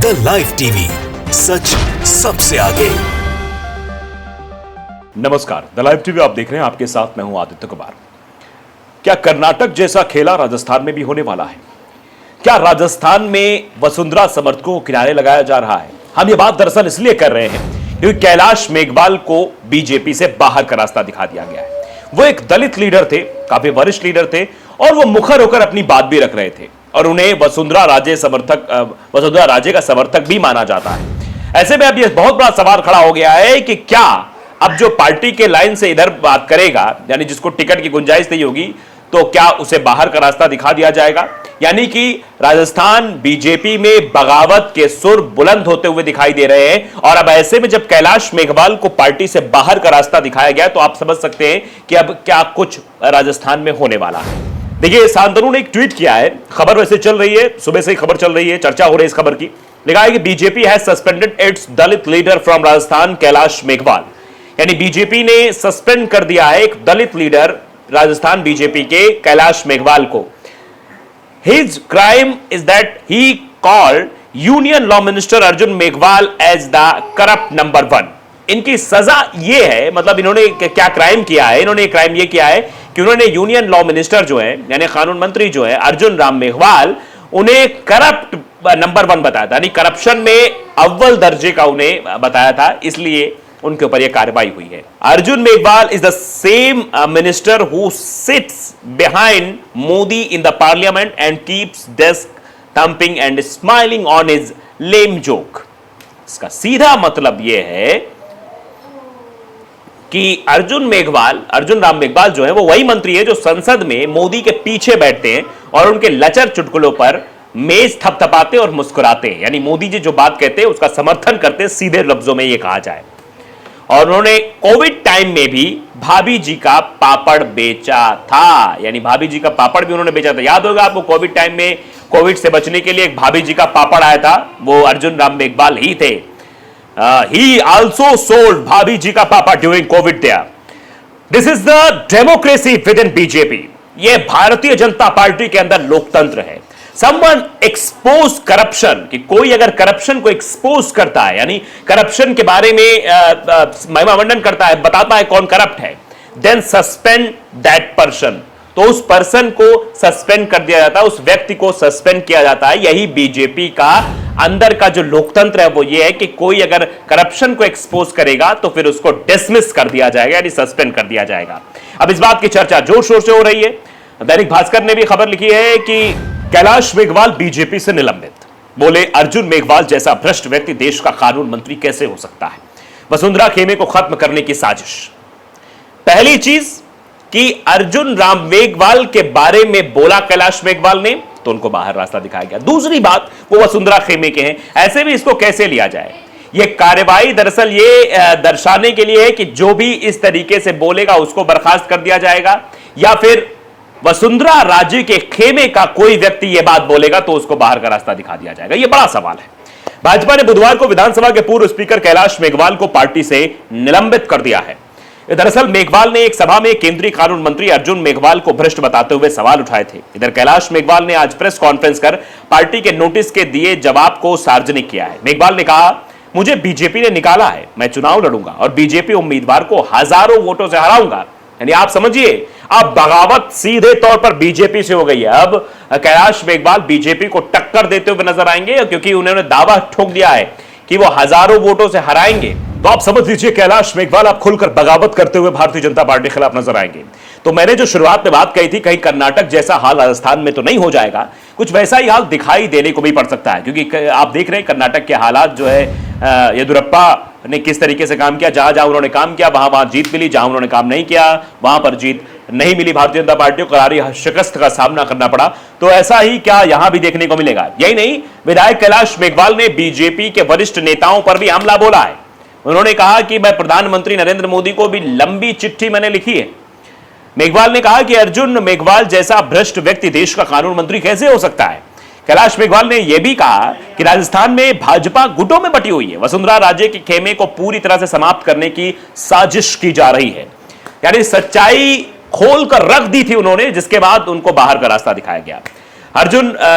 The live TV, सच सबसे आगे। नमस्कार, द लाइव टीवी आप देख रहे हैं। आपके साथ मैं हूं आदित्य कुमार। क्या कर्नाटक जैसा खेला राजस्थान में भी होने वाला है? क्या राजस्थान में वसुंधरा समर्थकों को किनारे लगाया जा रहा है? हम ये बात दरअसल इसलिए कर रहे हैं क्योंकि कैलाश मेघवाल को बीजेपी से बाहर का रास्ता दिखा दिया गया है। वो एक दलित लीडर थे, काफी वरिष्ठ लीडर थे, और वो मुखर होकर अपनी बात भी रख रहे थे और उन्हें वसुंधरा राजे का समर्थक भी माना जाता है। ऐसे में अब यह बहुत बड़ा सवाल खड़ा हो गया है कि क्या अब जो पार्टी के लाइन से इधर बात करेगा, यानी जिसको टिकट की गुंजाइश नहीं होगी, तो क्या उसे बाहर का रास्ता दिखा दिया जाएगा? यानी कि राजस्थान बीजेपी में बगावत के सुर बुलंद होते हुए दिखाई दे रहे हैं। और अब ऐसे में जब कैलाश मेघवाल को पार्टी से बाहर का रास्ता दिखाया गया तो आप समझ सकते हैं कि अब क्या कुछ राजस्थान में होने वाला है। देखिए, शांतनु ने एक ट्वीट किया है। खबर वैसे चल रही है, सुबह से ही खबर चल रही है, चर्चा हो रही है इस खबर की। लिखा है कि BJP has suspended it's Dalit leader from Rajasthan Kailash Meghwal. यानी बीजेपी ने सस्पेंड कर दिया है एक दलित लीडर राजस्थान बीजेपी के कैलाश मेघवाल को। His crime is that he called Union Law Minister Arjun Meghwal as the corrupt number one। इनकी सजा ये है, मतलब इन्होंने क्या क्राइम किया है? इन्होंने क्राइम ये किया है कि उन्होंने यूनियन लॉ मिनिस्टर जो है, यानी कानून मंत्री जो है अर्जुन राम मेघवाल, उन्हें करप्ट नंबर 1 बताया था। यानी करप्शन में अव्वल दर्जे का उन्हें बताया था, इसलिए उनके ऊपर यह कार्रवाई हुई है। Arjun Meghwal is the same minister who sits behind Modi in the parliament and keeps desk thumping and smiling on his lame joke. इसका सीधा मतलब यह है कि अर्जुन राम मेघवाल जो है वो वही मंत्री है जो संसद में मोदी के पीछे बैठते हैं और उनके लचर चुटकुलों पर मेज थपथपाते और मुस्कुराते हैं। यानी मोदी जी जो बात कहते हैं उसका समर्थन करते हैं, सीधे लफ्जों में यह कहा जाए। और उन्होंने कोविड टाइम में भी भाभी जी का पापड़ बेचा था। यानी भाभी जी का पापड़ भी उन्होंने बेचा था। याद होगा आपको, कोविड टाइम में कोविड से बचने के लिए एक भाभी जी का पापड़ आया था, वो अर्जुन राम मेघवाल ही थे। ही आल्सो सोल्ड भाभी जी का papad during Covid there. This is the democracy within BJP. यह भारतीय जनता पार्टी के अंदर लोकतंत्र है। Someone expose corruption, कि कोई अगर करप्शन को एक्सपोज करता है, यानी करप्शन के बारे में महिमा मंडन करता है, बताता है कौन करप्ट है, देन सस्पेंड दैट पर्सन। तो उस पर्सन को सस्पेंड कर दिया जाता है, उस व्यक्ति को सस्पेंड किया जाता है। यही बीजेपी का अंदर का जो लोकतंत्र है वो ये है कि कोई अगर करप्शन को एक्सपोज करेगा तो फिर उसको डिसमिस कर दिया जाएगा, यानी सस्पेंड कर दिया जाएगा। अब इस बात की चर्चा जोर शोर से हो रही है। दैनिक भास्कर ने भी खबर लिखी है कि कैलाश मेघवाल बीजेपी से निलंबित। बोले, अर्जुन मेघवाल जैसा भ्रष्ट व्यक्ति देश का कानून मंत्री कैसे हो सकता है? वसुंधरा खेमे को खत्म करने की साजिश। पहली चीज कि अर्जुन राम मेघवाल के बारे में बोला कैलाश मेघवाल ने तो उनको बाहर रास्ता दिखाया गया। दूसरी बात, वो वसुंधरा खेमे के हैं। ऐसे भी इसको कैसे लिया जाए? यह कार्रवाई दरअसल ये दर्शाने के लिए है कि जो भी इस तरीके से बोलेगा उसको बर्खास्त कर दिया जाएगा, या फिर वसुंधरा राजे के खेमे का कोई व्यक्ति यह बात बोलेगा तो उसको बाहर का रास्ता दिखा दिया जाएगा। यह बड़ा सवाल है। भाजपा ने बुधवार को विधानसभा के पूर्व स्पीकर कैलाश मेघवाल को पार्टी से निलंबित कर दिया है। दरअसल मेघवाल ने एक सभा में केंद्रीय कानून मंत्री अर्जुन मेघवाल को भ्रष्ट बताते हुए सवाल उठाए थे। इधर कैलाश मेघवाल ने आज प्रेस कॉन्फ्रेंस कर पार्टी के नोटिस के दिए जवाब को सार्वजनिक किया है। मेघवाल ने कहा, मुझे बीजेपी ने निकाला है, मैं चुनाव लड़ूंगा और बीजेपी उम्मीदवार को हजारों वोटों से हराऊंगा। यानी आप समझिए, अब बगावत सीधे तौर पर बीजेपी से हो गई है। अब कैलाश मेघवाल बीजेपी को टक्कर देते हुए नजर आएंगे, क्योंकि उन्होंने दावा ठोक दिया है कि वो हजारों वोटों से हराएंगे। तो आप समझ लीजिए, कैलाश मेघवाल अब खुलकर बगावत करते हुए भारतीय जनता पार्टी के खिलाफ नजर आएंगे। तो मैंने जो शुरुआत में बात कही थी, कहीं कर्नाटक जैसा हाल राजस्थान में तो नहीं हो जाएगा, कुछ वैसा ही हाल दिखाई देने को भी पड़ सकता है। क्योंकि आप देख रहे हैं कर्नाटक के हालात जो है, येदियुरप्पा ने किस तरीके से काम किया। जहां जहां उन्होंने काम किया वहां जीत मिली, जहां उन्होंने काम नहीं किया वहां पर जीत नहीं मिली। भारतीय जनता पार्टी को करारी शिकस्त का सामना करना पड़ा। तो ऐसा ही क्या यहां भी देखने को मिलेगा? यही नहीं, विधायक कैलाश मेघवाल ने बीजेपी के वरिष्ठ नेताओं पर भी हमला बोला है। उन्होंने कहा कि मैं प्रधानमंत्री नरेंद्र मोदी को भी लंबी चिट्ठी मैंने लिखी है। मेघवाल ने कहा कि अर्जुन मेघवाल जैसा भ्रष्ट व्यक्ति देश का कानून मंत्री कैसे हो सकता है? कैलाश मेघवाल ने यह भी कहा कि राजस्थान में भाजपा गुटों में बटी हुई है। वसुंधरा राजे के खेमे को पूरी तरह से समाप्त करने की साजिश की जा रही है। यानी सच्चाई खोल कर रख दी थी उन्होंने, जिसके बाद उनको बाहर का रास्ता दिखाया गया।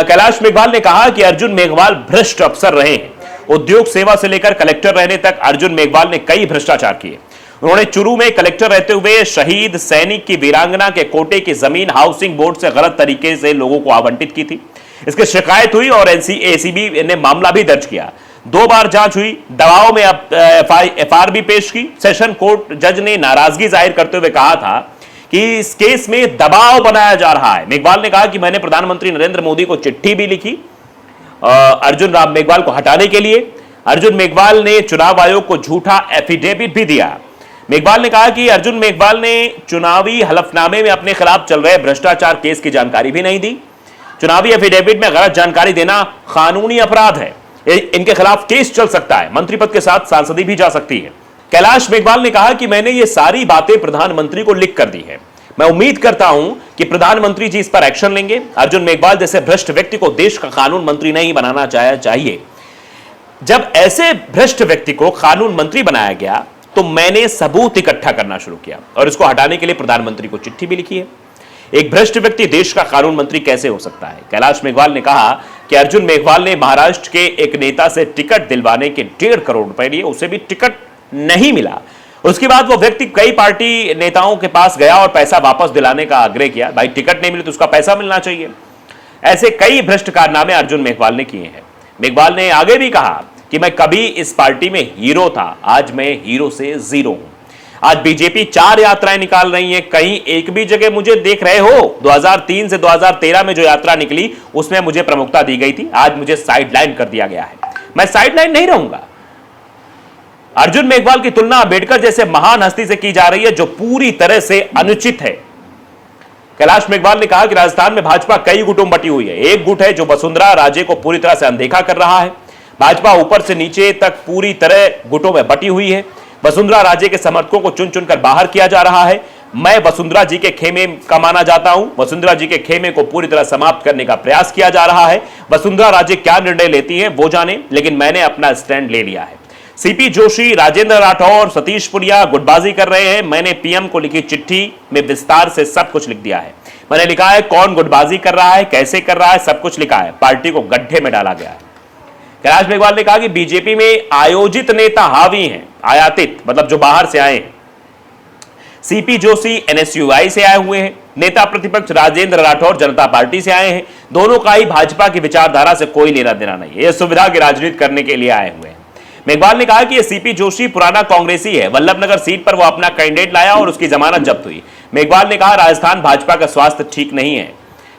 कैलाश मेघवाल ने कहा कि अर्जुन मेघवाल भ्रष्ट अफसर रहे हैं। उद्योग सेवा से लेकर कलेक्टर रहने तक अर्जुन मेघवाल ने कई भ्रष्टाचार किए। उन्होंने चुरू में कलेक्टर रहते हुए शहीद सैनिक की वीरांगना के कोटे की जमीन हाउसिंग बोर्ड से गलत तरीके से लोगों को आवंटित की थी। इसकी शिकायत हुई और एसीबी ने मामला भी दर्ज किया। 2 बार जांच हुई, दबाव में एफआईआर भी पेश की। सेशन कोर्ट जज ने नाराजगी जाहिर करते हुए कहा था कि इस केस में दबाव बनाया जा रहा है। मेघवाल ने कहा कि मैंने प्रधानमंत्री नरेंद्र मोदी को चिट्ठी भी लिखी अर्जुन राम मेघवाल को हटाने के लिए। अर्जुन मेघवाल ने चुनाव आयोग को झूठा एफिडेविट भी दिया। मेघवाल ने कहा कि अर्जुन मेघवाल ने चुनावी हलफनामे में अपने खिलाफ चल रहे भ्रष्टाचार केस की जानकारी भी नहीं दी। चुनावी एफिडेविट में गलत जानकारी देना कानूनी अपराध है, इनके खिलाफ केस चल सकता है, मंत्री पद के साथ सांसदी भी जा सकती है। कैलाश मेघवाल ने कहा कि मैंने ये सारी बातें प्रधानमंत्री को लिख कर दी है। मैं उम्मीद करता हूं कि प्रधानमंत्री जी इस पर एक्शन लेंगे। अर्जुन मेघवाल जैसे भ्रष्ट व्यक्ति को देश का कानून मंत्री नहीं बनाना चाहिए। जब ऐसे भ्रष्ट व्यक्ति को कानून मंत्री बनाया गया तो मैंने सबूत इकट्ठा करना शुरू किया और इसको हटाने के लिए प्रधानमंत्री को चिट्ठी भी लिखी है। एक भ्रष्ट व्यक्ति देश का कानून मंत्री कैसे हो सकता है? कैलाश मेघवाल ने कहा कि अर्जुन मेघवाल ने महाराष्ट्र के एक नेता से टिकट दिलवाने के 1.5 करोड़ रुपए लिए, उसे भी टिकट नहीं मिला। उसके बाद वो व्यक्ति कई पार्टी नेताओं के पास गया और पैसा वापस दिलाने का आग्रह किया। भाई टिकट नहीं मिले तो उसका पैसा मिलना चाहिए। ऐसे कई भ्रष्ट कारनामे अर्जुन मेघवाल ने किए हैं। मेघवाल ने आगे भी कहा कि मैं कभी इस पार्टी में हीरो था, आज मैं हीरो से जीरो हूं। आज बीजेपी 4 यात्राएं निकाल रही है, कहीं एक भी जगह मुझे देख रहे हो? 2003 से 2013 में जो यात्रा निकली उसमें मुझे प्रमुखता दी गई थी, आज मुझे साइडलाइन कर दिया गया है। मैं साइडलाइन नहीं रहूंगा। अर्जुन मेघवाल की तुलना अंबेडकर जैसे महान हस्ती से की जा रही है जो पूरी तरह से अनुचित है। कैलाश मेघवाल ने कहा कि राजस्थान में भाजपा कई गुटों में बटी हुई है। एक गुट है जो वसुंधरा राजे को पूरी तरह से अनदेखा कर रहा है। भाजपा ऊपर से नीचे तक पूरी तरह गुटों में बटी हुई है। वसुंधरा राजे के समर्थकों को चुन चुनकर बाहर किया जा रहा है। मैं वसुंधरा जी के खेमे का माना जाता हूं। वसुंधरा जी के खेमे को पूरी तरह समाप्त करने का प्रयास किया जा रहा है। वसुंधरा राजे क्या निर्णय लेती हैं वो जाने, लेकिन मैंने अपना स्टैंड ले लिया है। सीपी जोशी, राजेंद्र राठौर, सतीश पुनिया गुटबाजी कर रहे हैं। मैंने पीएम को लिखी चिट्ठी में विस्तार से सब कुछ लिख दिया है। मैंने लिखा है कौन गुटबाजी कर रहा है, कैसे कर रहा है, सब कुछ लिखा है। पार्टी को गड्ढे में डाला गया है। कैलाश मेघवाल ने कहा कि बीजेपी में आयोजित नेता हावी हैं, आयातित मतलब जो बाहर से आए हैं। सीपी जोशी एनएसयूआई से आए हुए हैं। नेता प्रतिपक्ष राजेंद्र राठौर जनता पार्टी से आए हैं। दोनों का ही भाजपा की विचारधारा से कोई लेना देना नहीं है। ये सुविधा की राजनीति करने के लिए आए हुए हैं। मेघवाल ने कहा कि ये सीपी जोशी पुराना कांग्रेसी है। वल्लभनगर सीट पर वो अपना कैंडिडेट लाया और उसकी जमानत जब्त हुई। मेघवाल ने कहा राजस्थान भाजपा का स्वास्थ्य ठीक नहीं है,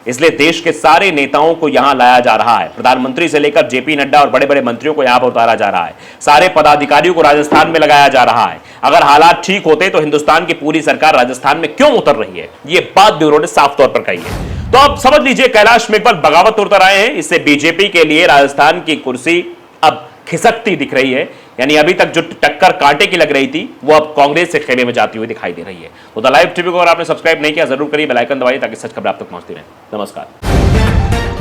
इसलिए देश के सारे नेताओं को यहां लाया जा रहा है। प्रधानमंत्री से लेकर जेपी नड्डा और बड़े बड़े मंत्रियों को यहां पर उतारा जा रहा है। सारे पदाधिकारियों को राजस्थान में लगाया जा रहा है। अगर हालात ठीक होते तो हिंदुस्तान की पूरी सरकार राजस्थान में क्यों उतर रही है? ये बात भी उन्होंने साफ तौर पर कही है। तो अब समझ लीजिए कैलाश मेघवाल बगावत उतर आए हैं। इससे बीजेपी के लिए राजस्थान की कुर्सी अब खिसकती दिख रही है। यानी अभी तक जो टक्कर कांटे की लग रही थी वो अब कांग्रेस से खेमे में जाती हुई दिखाई दे रही है। तो द लाइव टीवी को अगर आपने सब्सक्राइब नहीं किया जरूर करिए, बेल आइकन दबाइए ताकि सच खबर आप तक पहुंचती रहे। नमस्कार।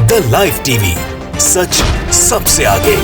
द लाइव टीवी, सच सबसे आगे।